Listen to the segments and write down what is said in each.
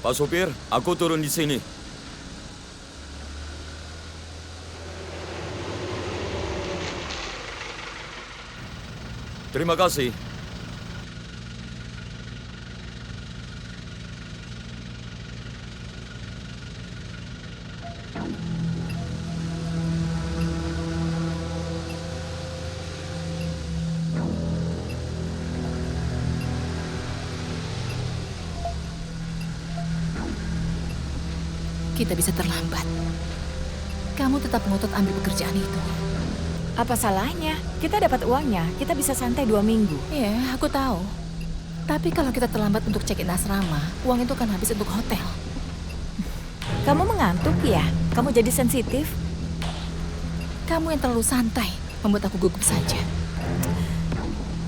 Pak sopir, aku turun di sini. Terima kasih. Kita bisa terlambat. Kamu tetap ngotot ambil pekerjaan itu. Apa salahnya? Kita dapat uangnya, kita bisa santai 2 minggu. Iya, aku tahu. Tapi kalau kita terlambat untuk check-in asrama, uang itu kan habis untuk hotel. Kamu mengantuk ya? Kamu jadi sensitif? Kamu yang terlalu santai, membuat aku gugup saja.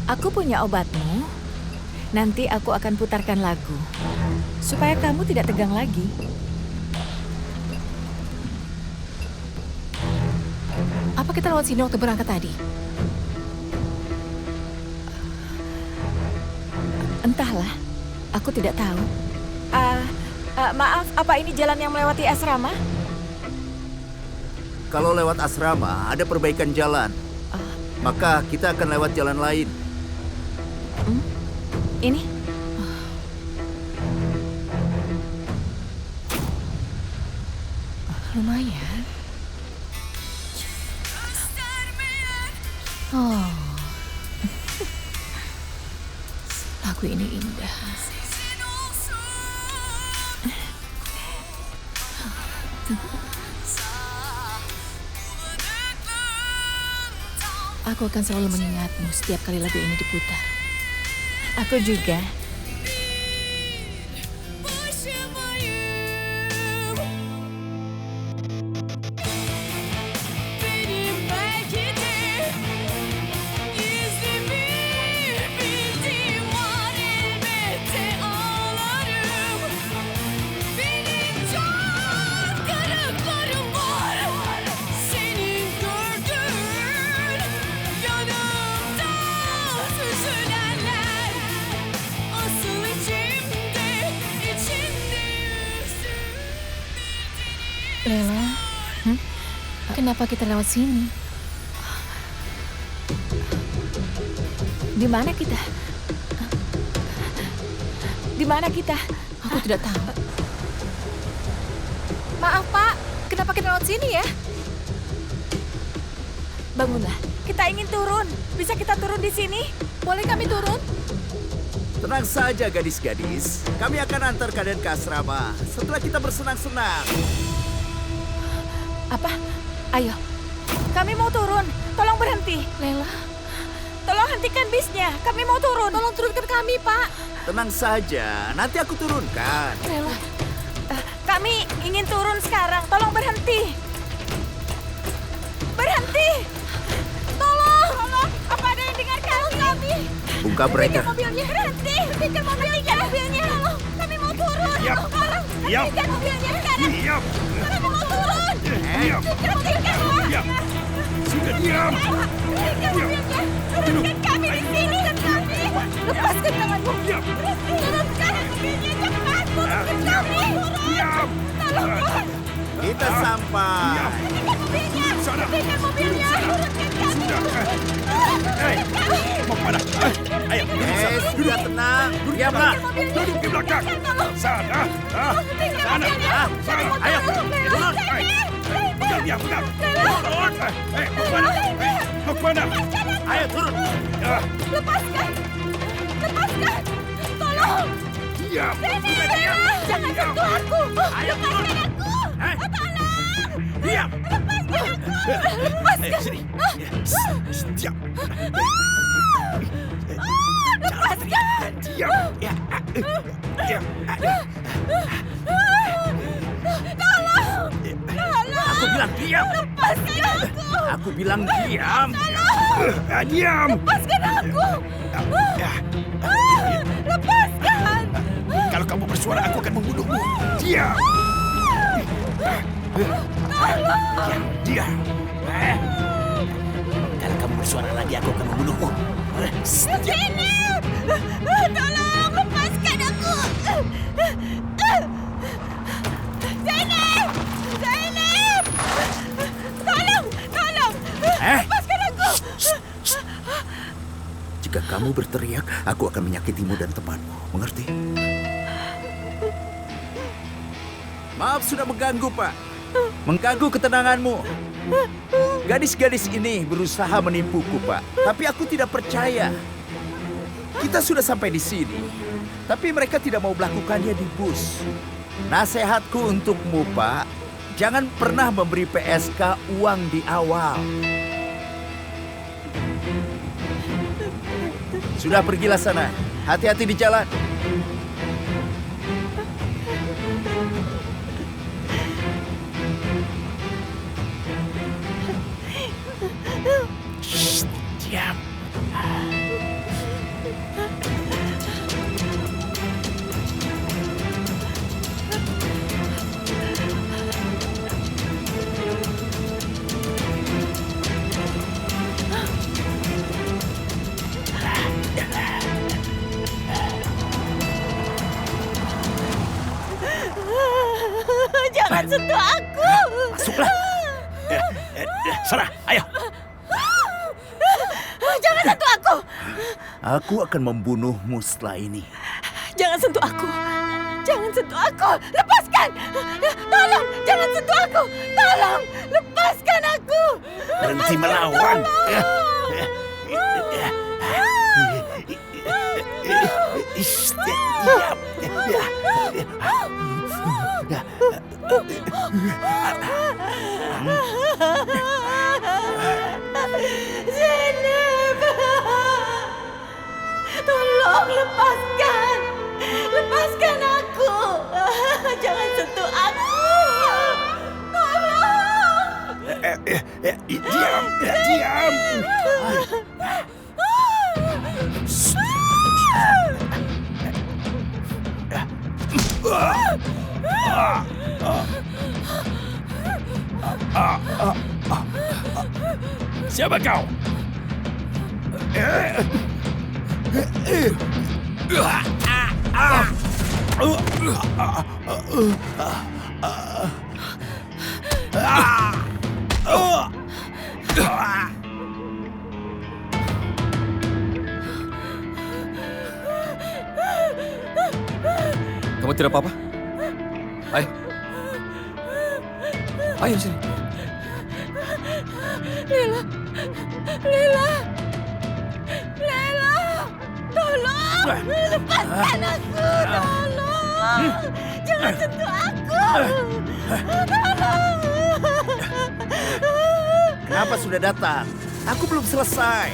Aku punya obatmu. Nanti aku akan putarkan lagu. Supaya kamu tidak tegang lagi. Apa kita lewat sini waktu berangkat tadi? Entahlah, aku tidak tahu. Maaf, apa ini jalan yang melewati asrama? Kalau lewat asrama, ada perbaikan jalan. Maka kita akan lewat jalan lain. Ini? Lumayan. Oh, lagu ini indah. Aku akan selalu mengingatmu setiap kali lagu ini diputar. Aku juga. Lela, kenapa kita lewat sini? Di mana kita? Di mana kita? Aku tidak tahu. Maaf, Pak. Kenapa kita lewat sini ya? Bangunlah. Kita ingin turun. Bisa kita turun di sini? Boleh kami turun? Tenang saja gadis-gadis. Kami akan antar kalian ke asrama setelah kita bersenang-senang. Apa? Ayo. Kami mau turun. Tolong berhenti. Lela, Tolong hentikan bisnya. Kami mau turun. tolong turunkan kami, Pak. Tenang saja, nanti aku turunkan. Lela, Kami ingin turun sekarang. Tolong berhenti. Berhenti. Tolong. Tolong. Apa ada yang dengarkan kami? Buka breaker. Hentikan mobilnya. Berhenti. Hentikan mobilnya. Tolong. Kami mau turun. Diam. Tolong. Diam. Hentikan mobilnya sekarang. Diam. Kami mau turun. Diam. Hentikan. Diam. Sudah diam. Hentikan mobilnya. Turunkan kami di sini. Kami. Lepaskan tanganmu. Diam. Turunkan mobilnya cepat. Turunkan kami. Diam. Tolong. Kita sampai. Hentikan mobilnya. Sana. Hentikan mobilnya. Turunkan kami. Sudah. Hei, mau kemana? Ayo, duduk sana. Sudah tenang. Diamlah. Duduk di belakang. Sana. Sana. Sana. Ayo, turun. Pegang dia, pegang. Turun. Hei, mau kemana? Mau kemana? Ayo turun. Lepaskan. Lepaskan. Tolong. Diam. Sini. Jangan sentuh aku. Lepaskan aku. Tolong. Diam. Lepaskan. Sini. Diam. Lepaskan. Diam. Diam. Tolong. Tolong. Aku bilang diam. Lepaskan aku. Aku bilang diam. Diam. Lepaskan aku. Lepaskan. Kalau kamu bersuara, aku akan membunuhmu. Diam. Diam. Kalau kamu bersuara lagi, aku akan membunuhmu. Sini. Tolong lepaskan aku. Jika kamu berteriak, aku akan menyakitimu dan temanmu. Mengerti? Maaf sudah mengganggu, Pak. Mengganggu ketenanganmu. Gadis-gadis ini berusaha menipuku, Pak. Tapi aku tidak percaya. Kita sudah sampai di sini. Tapi mereka tidak mau melakukannya di bus. Nasihatku untukmu, Pak. Jangan pernah memberi PSK uang di awal. Sudah pergilah sana. Hati-hati di jalan. Shh, diam. Jangan sentuh aku. Masuklah. Sana, ayo. Jangan sentuh aku. Aku akan membunuhmu setelah ini. Jangan sentuh aku. Jangan sentuh aku. Lepaskan. Tolong, jangan sentuh aku. Tolong, lepaskan aku. Berhenti melawan. Diam. Zeynep. Tolong lepaskan. Lepaskan aku. Jangan sentuh aku. Tolong. Diam. Siapa kau? Kamu tidak apa-apa? Ayo. Ayo sini. Lila. Tolong. Lepaskan aku. Tolong. Jangan sentuh aku. Tolong. Kenapa sudah datang? Aku belum selesai.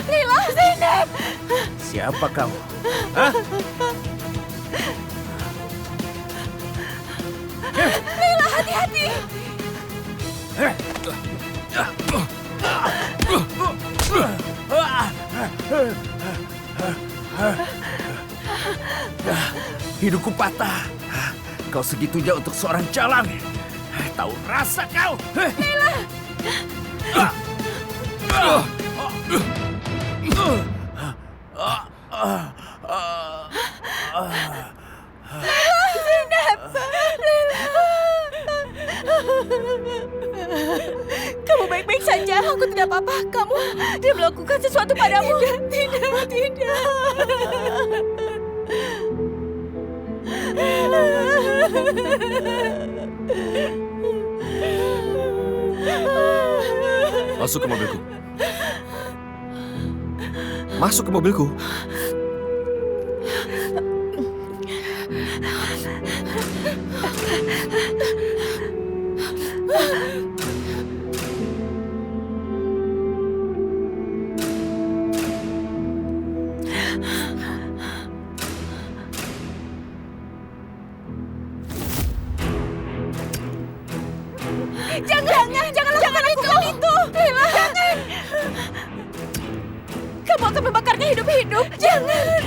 Lila, Zeynep. Siapa kamu? Hah? Lila, hati-hati. Hidupku patah. Kau segitunya untuk seorang jalan. Tahu rasa kau? Kamu baik-baik saja. Aku tidak apa-apa. Kamu dia melakukan sesuatu padamu. Tidak. Masuk ke mobilku. Masuk ke mobilku. Jangan lakukan itu. Lila. Jangan. Kamu akan membakarnya hidup-hidup. Jangan.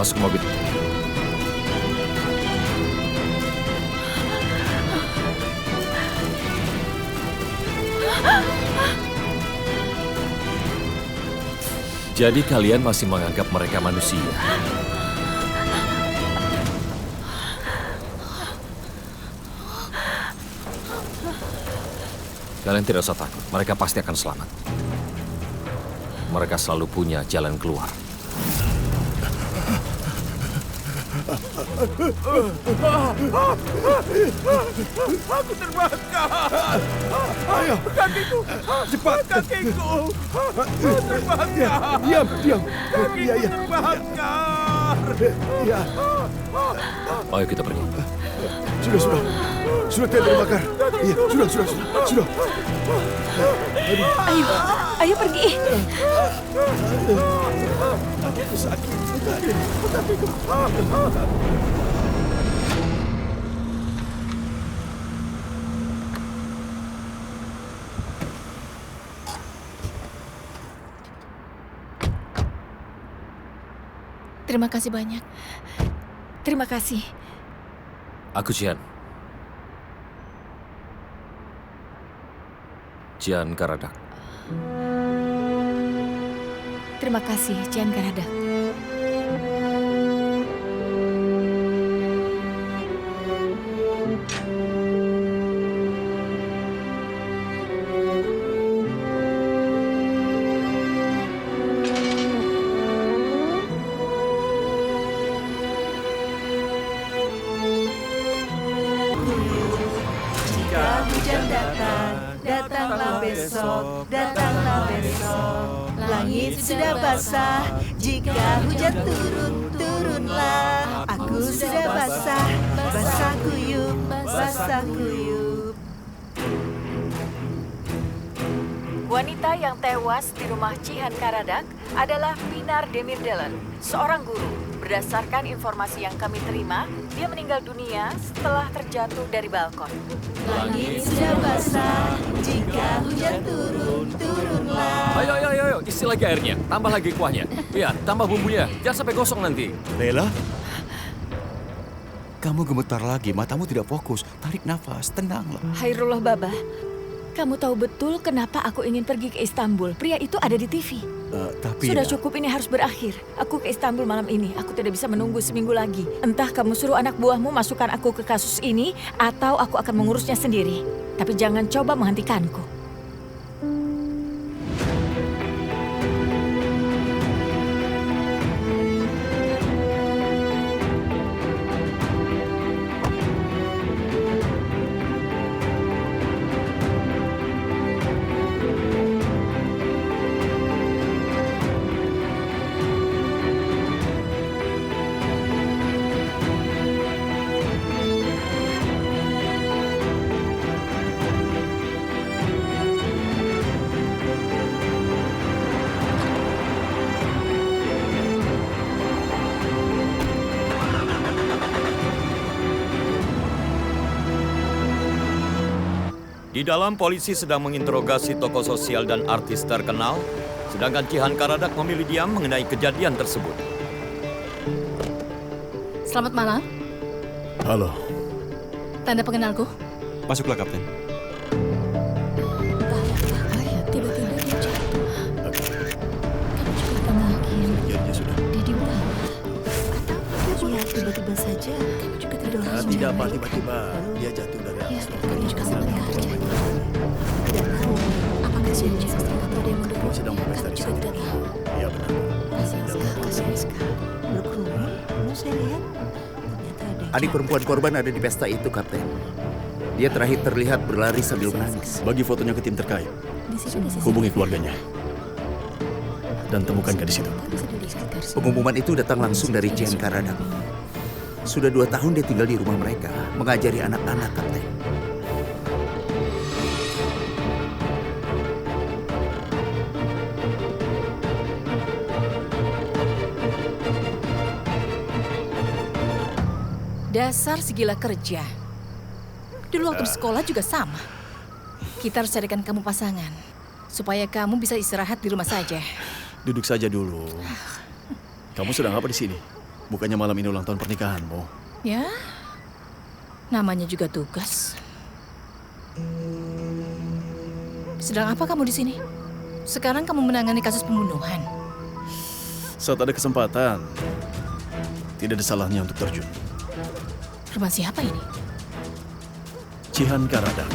Masuk ke mobil. Jadi kalian masih menganggap mereka manusia? Kalian tidak usah takut, mereka pasti akan selamat. Mereka selalu punya jalan keluar. Aku terbakar. Ayo, kakiku. Cepat. Kakiku. Terbakar. Diam. Kakiku terbakar. Ya, Ayo kita pergi. sudah tidak terbakar. Iya, sudah. Ayo pergi. Terima kasih banyak. Terima kasih. Aku Cian. Cian Karadak. Terima kasih, Cian Karadak. Hujan datanglah besok, langit sudah basah, jika hujan turunlah. Aku sudah basah kuyup. Wanita yang tewas di rumah Cihan Karadak adalah Pinar Demirdelen, seorang guru. Berdasarkan informasi yang kami terima, dia meninggal dunia setelah terjatuh dari balkon. Langit sudah basah, jika hujan turunlah. Ayo, isi lagi airnya, tambah lagi kuahnya. Iya, tambah bumbunya, jangan sampai gosong nanti. Lela, kamu gemetar lagi, matamu tidak fokus. Tarik nafas, tenanglah. Hairullah Baba, kamu tahu betul kenapa aku ingin pergi ke Istanbul. Pria itu ada di TV. Tapi Sudah cukup, ini harus berakhir. Aku ke Istanbul malam ini. Aku tidak bisa menunggu seminggu lagi. Entah kamu suruh anak buahmu masukkan aku ke kasus ini, atau aku akan mengurusnya sendiri. Tapi jangan coba menghentikanku. Di dalam polisi sedang menginterogasi tokoh sosial dan artis terkenal, sedangkan Cihan Karadak memilih diam mengenai kejadian tersebut. Selamat malam. Halo, Tanda pengenalku. masuklah Kapten. Tiba-tiba dia jatuh. Kamu juga tenangin. Ya sudah. Dia di bawah. Atau ya tiba-tiba saja. Kamu juga tidur. Tidak apa tiba-tiba dia jatuh dari atas. Kamu juga sangat kerja. Tidak tahu apakah dia jatuh atau dia mendukung. Sedang berpesta di sini. Tidak tahu. Iya benar. Kasihan sekali. Belum saya lihat. Ternyata ada Adik perempuan korban ada di pesta itu, Kapten. Dia terakhir terlihat berlari sambil menangis. Bagi fotonya ke tim terkait. di sini. Hubungi keluarganya. Dan temukan gadis itu. Pengumuman itu datang langsung dari Cihan Karadak. Sudah 2 tahun dia tinggal di rumah mereka, mengajari anak-anak, Kapten. Dasar si gila kerja. Dulu waktu di sekolah juga sama. Kita harus carikan kamu pasangan. Supaya kamu bisa istirahat di rumah saja. Duduk saja dulu. Kamu sedang apa di sini? Bukannya malam ini ulang tahun pernikahanmu? Ya, namanya juga tugas. Sedang apa kamu di sini? Sekarang kamu menangani kasus pembunuhan. Saat ada kesempatan, tidak ada salahnya untuk terjun. Rumah siapa ini? Cihan Karadak.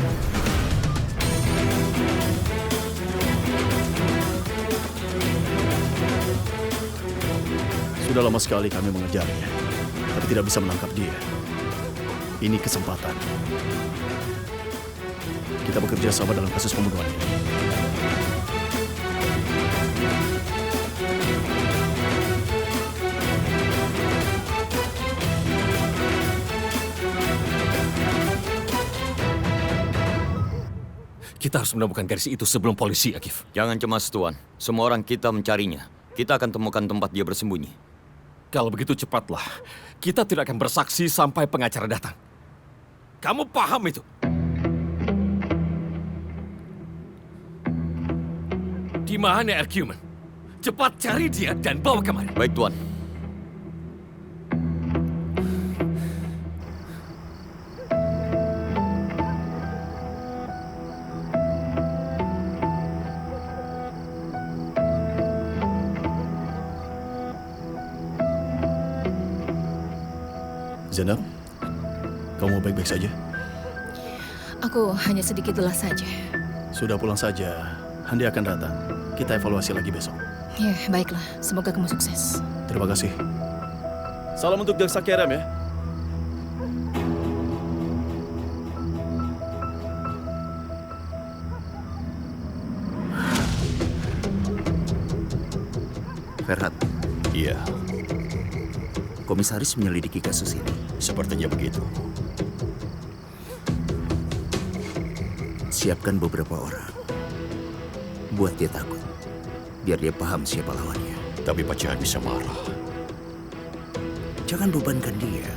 Sudah lama sekali kami mengejarnya, tapi tidak bisa menangkap dia. Ini kesempatan. Kita bekerja sama dalam kasus pembunuhan ini. Kita harus menemukan gadis itu sebelum polisi, Akif. Jangan cemas, Tuan. Semua orang kita mencarinya. Kita akan temukan tempat dia bersembunyi. Kalau begitu cepatlah. Kita tidak akan bersaksi sampai pengacara datang. Kamu paham itu? Di mana Ercumen? Cepat cari dia dan bawa kemari. Baik, Tuan. Zainab, kamu baik-baik saja? Aku hanya sedikit lelah saja. Sudah pulang saja. Handi akan datang. Kita evaluasi lagi besok. Ya, baiklah. Semoga kamu sukses. Terima kasih. Salam untuk Jaksa Kerem ya. Ferhat, Iya, komisaris menyelidiki kasus ini. sepertinya begitu. Siapkan beberapa orang. Buat dia takut. Biar dia paham siapa lawannya. Tapi Pak Cihan bisa marah. Jangan bebankan dia.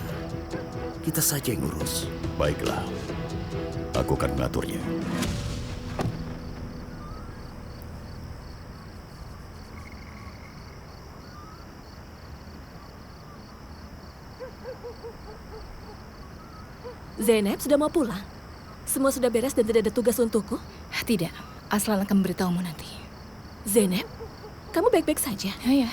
Kita saja yang urus. Baiklah, aku akan mengaturnya. Zainab sudah mau pulang? Semua sudah beres dan tidak ada tugas untukku? Tidak, Aslan akan memberitahumu nanti. Zainab, kamu baik-baik saja? Ya.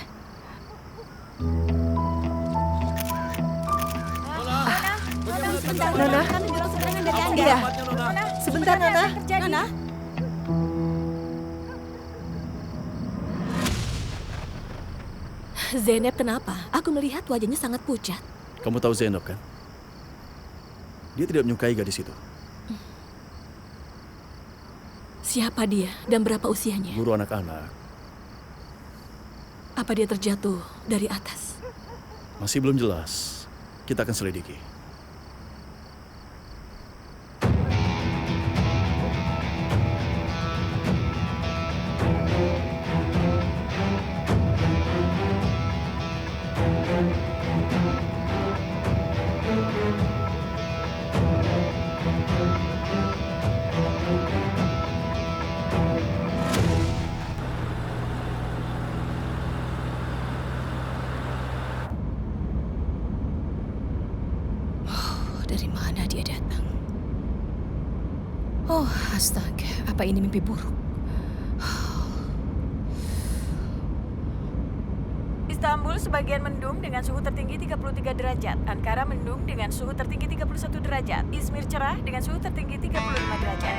Nona, iya. Sebentar, Nona. Nona. Zainab kenapa? Aku melihat wajahnya sangat pucat. Kamu tahu Zainab kan? Dia tidak menyukai gadis itu. Siapa dia dan berapa usianya? Guru anak-anak. Apa dia terjatuh dari atas? Masih belum jelas. Kita akan selidiki. Dari mana dia datang? Oh, astaga. Apa ini mimpi buruk? Istanbul sebagian mendung dengan suhu tertinggi 33 derajat. Ankara mendung dengan suhu tertinggi 31 derajat. Izmir cerah dengan suhu tertinggi 35 derajat.